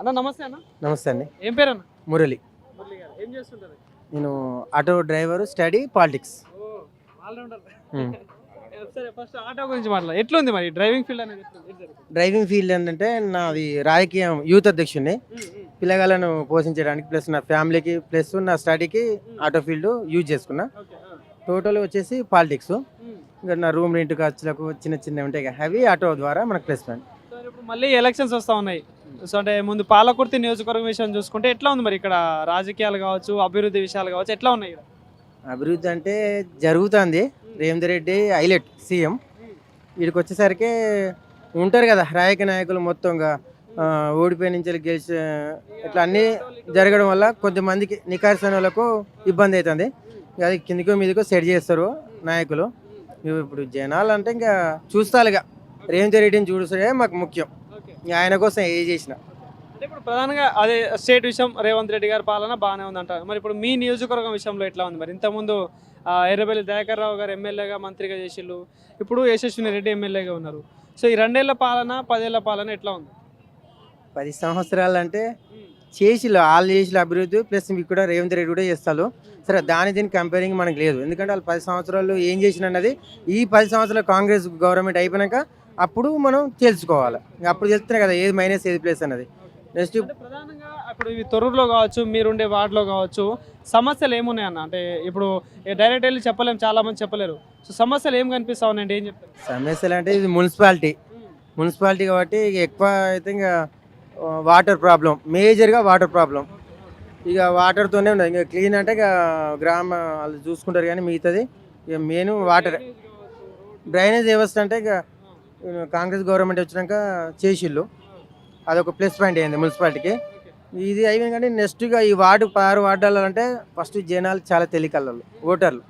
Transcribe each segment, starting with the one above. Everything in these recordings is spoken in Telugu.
అన్న నమస్తే అన్న. నమస్తే అండి. ఏం పేరు అన్న? మురళి. మురళి గారు ఏం చేస్తుంటారు? నేను ఆటో డ్రైవర్, స్టడీ పాలిటిక్స్. ఓ ఆల్రౌండర్. సరే ఫస్ట్ ఆటో గురించి మాట్లాడు. ఎట్లుంది మరి డ్రైవింగ్ ఫీల్డ్ అనేది ఎట్లుంది? డ్రైవింగ్ ఫీల్డ్ ఏంటంటే నాది రాజకీయం యూత్ అధ్యక్షుడిని. పిల్లగాళ్ళను పోషించడానికి ప్లస్ నా ఫ్యామిలీకి ప్లస్ నా స్టడీకి ఆటో ఫీల్డ్ యూజ్ చేసుకున్నా. టోటల్ వచ్చేసి పాలిటిక్స్. ఇంకా నా రూమ్ రెంట్ ఖర్చులకు చిన్న చిన్న ఉంటాయి అవి ఆటో ద్వారా మనకు ప్లస్ పాయింట్. ఇప్పుడు మళ్ళీ ఎలక్షన్స్ వస్తూ ఉన్నాయి. సో అంటే ముందు పాలకుర్తి నియోజకవర్గం విషయం చూసుకుంటే ఎట్లా ఉంది మరి ఇక్కడ రాజకీయాలు కావచ్చు, అభివృద్ధి విషయాలు కావచ్చు, ఎట్లా ఉన్నాయి ఇక్కడ? అభివృద్ధి అంటే జరుగుతుంది. Revanth Reddy highlight CM. వీడికి వచ్చేసరికి ఉంటారు కదా రాజకీయ నాయకులు మొత్తంగా ఓడిపోయిన నుంచి గెలిచి ఇట్లా అన్నీ జరగడం వల్ల కొంతమందికి నికార్సన వాళ్ళకు ఇబ్బంది అవుతుంది. అది కిందికో మీదకో సెట్ చేస్తారు నాయకులు. ఇప్పుడు జనాలు అంటే ఇంకా చూస్తారుగా రేవంత్ రెడ్డిని చూస్తే మాకు ముఖ్యం. ఆయన కోసం ఏ చేసిన అంటే ఇప్పుడు ప్రధానంగా అదే స్టేట్ విషయం రేవంత్ రెడ్డి గారి పాలన బాగానే ఉందంటారు. మరి ఇప్పుడు మీ నియోజకవర్గం విషయంలో ఎట్లా ఉంది మరి? ఇంతకుముందు ఎర్రబెల్లి దయాకర్ రావు గారు ఎమ్మెల్యేగా మంత్రిగా చేసిళ్ళు, ఇప్పుడు యశస్విని రెడ్డి ఎమ్మెల్యేగా ఉన్నారు. సో ఈ 2 ఏళ్ల పాలన 10 ఏళ్ల పాలన ఎట్లా ఉంది? 10 సంవత్సరాలు అంటే చేసిళ్ళు వాళ్ళు చేసిన అభివృద్ధి ప్లస్ మీకు కూడా రేవంత్ రెడ్డి కూడా చేస్తారు. సరే దీనికి కంపేరింగ్ మనకు లేదు. ఎందుకంటే వాళ్ళు 10 సంవత్సరాలు ఏం చేసిన అన్నది ఈ 10 సంవత్సరాలు కాంగ్రెస్ గవర్నమెంట్ అయిపోయినాక అప్పుడు మనం తెలుసుకోవాలి. అప్పుడు తెలుస్తున్నాయి కదా ఏది మైనస్ ఏది ప్లస్ అన్నది. నెక్స్ట్ ప్రధానంగా అప్పుడు ఇవి తొర్రూరులో కావచ్చు, మీరుండే వార్డులో కావచ్చు, సమస్యలు ఏమున్నాయన్న? అంటే ఇప్పుడు డైరెక్ట్ వెళ్ళి చెప్పలేము, చాలా మంది చెప్పలేరు. సో సమస్యలు ఏం కనిపిస్తా ఉన్నాయంటే ఏం చెప్తారు? సమస్యలు అంటే ఇది మున్సిపాలిటీ కాబట్టి ఎక్కువ అయితే ఇంకా వాటర్ ప్రాబ్లం, మేజర్గా వాటర్ ప్రాబ్లం. ఇక వాటర్తోనే ఉండదు. ఇంకా క్లీన్ అంటే ఇక గ్రామ వాళ్ళు చూసుకుంటారు కానీ మిగతాది ఇక మెయిన్ వాటర్. డ్రైనేజ్ వ్యవస్థ అంటే ఇక కాంగ్రెస్ గవర్నమెంట్ వచ్చినాక చేసిళ్ళు, అదొక ప్లస్ పాయింట్ అయింది మున్సిపాలిటీకి. ఇది అయిపోయింది కానీ నెక్స్ట్గా ఈ 6 వార్డాలు అంటే ఫస్ట్ జనాలు చాలా తెలికళ్ళు ఓటర్లు.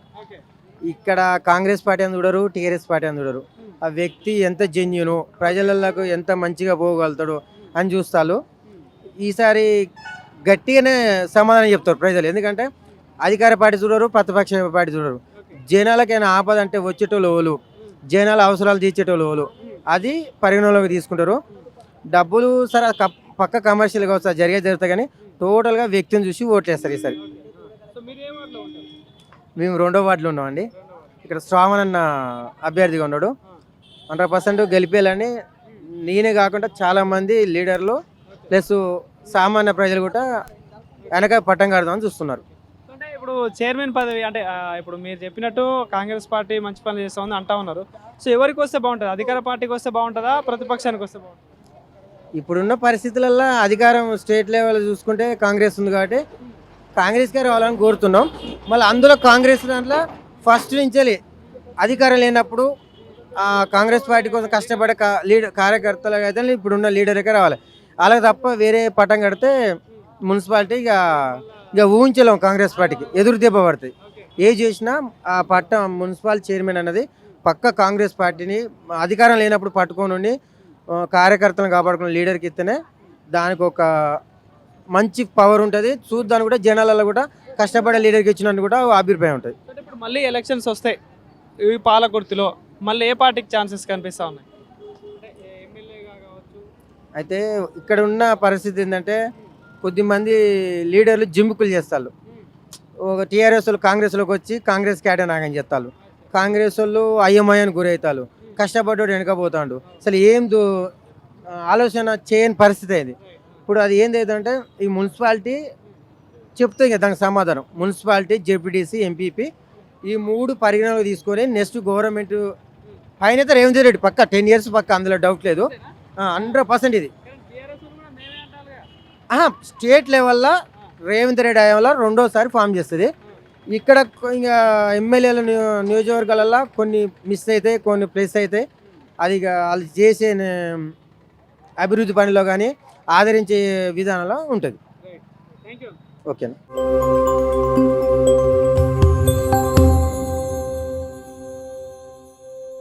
ఇక్కడ కాంగ్రెస్ పార్టీ అని చూడరు, టీఆర్ఎస్ పార్టీ అని చూడరు. ఆ వ్యక్తి ఎంత జెన్యును, ప్రజలకు ఎంత మంచిగా పోగలుగుతాడు అని చూస్తారు. ఈసారి గట్టిగానే సమాధానం చెప్తారు ప్రజలు. ఎందుకంటే అధికార పార్టీ చూడరు, ప్రతిపక్ష పార్టీ చూడరు. జనాలకైనా ఆపద అంటే వచ్చేటోళ్ళు ఓలు, జనాల అవసరాలు తీర్చేటోళ్ళు ఓలు, అది పరిగణలోకి తీసుకుంటారు. డబ్బులు సరే పక్క కమర్షియల్ కావచ్చు జరుగుతాయి కానీ టోటల్గా వ్యక్తిని చూసి ఓట్లేస్తారు. ఈసారి మేము 2వ వార్డులో ఉన్నామండి. ఇక్కడ శ్రావణ్ అన్న అభ్యర్థిగా ఉన్నాడు. 100% గెలిపేయాలని నేనే కాకుండా చాలామంది లీడర్లు ప్లస్ సామాన్య ప్రజలు కూడా వెనక పట్టం కడదామని చూస్తున్నారు. అంటే ఇప్పుడు చైర్మన్ పదవి అంటే ఇప్పుడు మీరు చెప్పినట్టు కాంగ్రెస్ పార్టీ మంచి పనులు చేస్తూ ఉంది అంటా ఉన్నారు. సో ఎవరికి వస్తే బాగుంటుంది? అధికార పార్టీకి వస్తే బాగుంటుందా, ప్రతిపక్షానికి వస్తే బాగుంటుంది? ఇప్పుడున్న పరిస్థితులలో అధికారం స్టేట్ లెవెల్ చూసుకుంటే కాంగ్రెస్ ఉంది కాబట్టి కాంగ్రెస్కే రావాలని కోరుతున్నాం. మళ్ళీ అందులో కాంగ్రెస్ దాంట్లో ఫస్ట్ నుంచి అధికారం లేనప్పుడు కాంగ్రెస్ పార్టీ కోసం కష్టపడే కార్యకర్తలు అయితే ఇప్పుడున్న లీడర్కే రావాలి. అలాగే తప్ప వేరే పట్టం కడితే మున్సిపాలిటీ ఇక ఊహించలేం. కాంగ్రెస్ పార్టీకి ఎదురు దెబ్బ పడుతుంది. ఏ చేసినా ఆ పట్టం మున్సిపల్ చైర్మన్ అన్నది పక్క కాంగ్రెస్ పార్టీని అధికారం లేనప్పుడు పట్టుకొని ఉండి కార్యకర్తలను కాపాడుకున్న లీడర్కి ఇస్తేనే దానికి ఒక మంచి పవర్ ఉంటుంది. చూద్దానికి కూడా జనాలలో కూడా కష్టపడే లీడర్కి ఇచ్చినట్టు కూడా అభిప్రాయం ఉంటుంది. ఇప్పుడు మళ్ళీ ఎలక్షన్స్ వస్తాయి ఈ పాలకుర్తిలో, మళ్ళీ ఏ పార్టీకి ఛాన్సెస్ కనిపిస్తూ ఉన్నాయి? అయితే ఇక్కడ ఉన్న పరిస్థితి ఏంటంటే కొద్దిమంది లీడర్లు జిమ్ముకులు చేస్తారు. ఒక టీఆర్ఎస్ వాళ్ళు కాంగ్రెస్లోకి వచ్చి కాంగ్రెస్ క్యాడర్ నాగని చేస్తారు. కాంగ్రెస్ వాళ్ళు అయ్యమయ్యని గురవుతారు. కష్టపడ్డాడు వెనకపోతాడు. అసలు ఏం ఆలోచన చేయని పరిస్థితి అయింది. ఇప్పుడు అది ఏంటంటే ఈ మున్సిపాలిటీ చెప్తుంది కదా దానికి సమాధానం. మున్సిపాలిటీ, జెడ్పీటీసీ, ఎంపీపీ ఈ 3 పరిగణనలు తీసుకొని నెక్స్ట్ గవర్నమెంట్ పైన రేవంత్ రెడ్డి పక్క 10 years పక్క, అందులో డౌట్ లేదు. 100% ఇది స్టేట్ లెవెల్లో రేవంత్ రెడ్డి హయాంలో 2వసారి ఫామ్ చేస్తుంది. ఇక్కడ ఇంకా ఎమ్మెల్యేల నియోజకవర్గాలలో కొన్ని మిస్ అవుతాయి, కొన్ని ప్లస్ అవుతాయి. అది వాళ్ళు చేసే అభివృద్ధి పనిలో కానీ ఆదరించే విధానంలో ఉంటుంది. ఓకేనా.